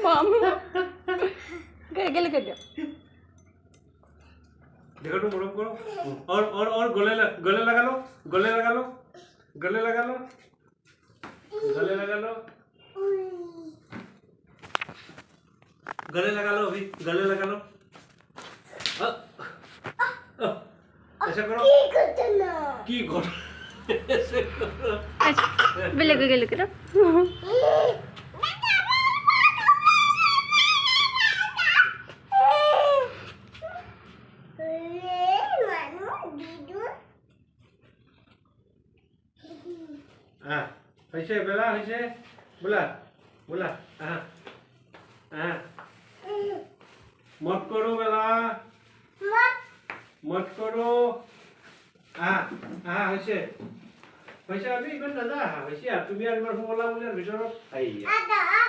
मम गेले कर दिया देखो तो मुड़म करो और गले लगा लो गले लगा लो गले लगा लो गले लगा लो गले लगा लो अभी गले लगा लो ऐसा करो की करो ऐसे करो बिल्ले को गेले करो ऐसे बेला ऐसे बोला बोला मत करो बेला मत करो ऐसे ऐसे अभी इधर दादा ऐसे तुम्हें एक बार बोला बोले भितर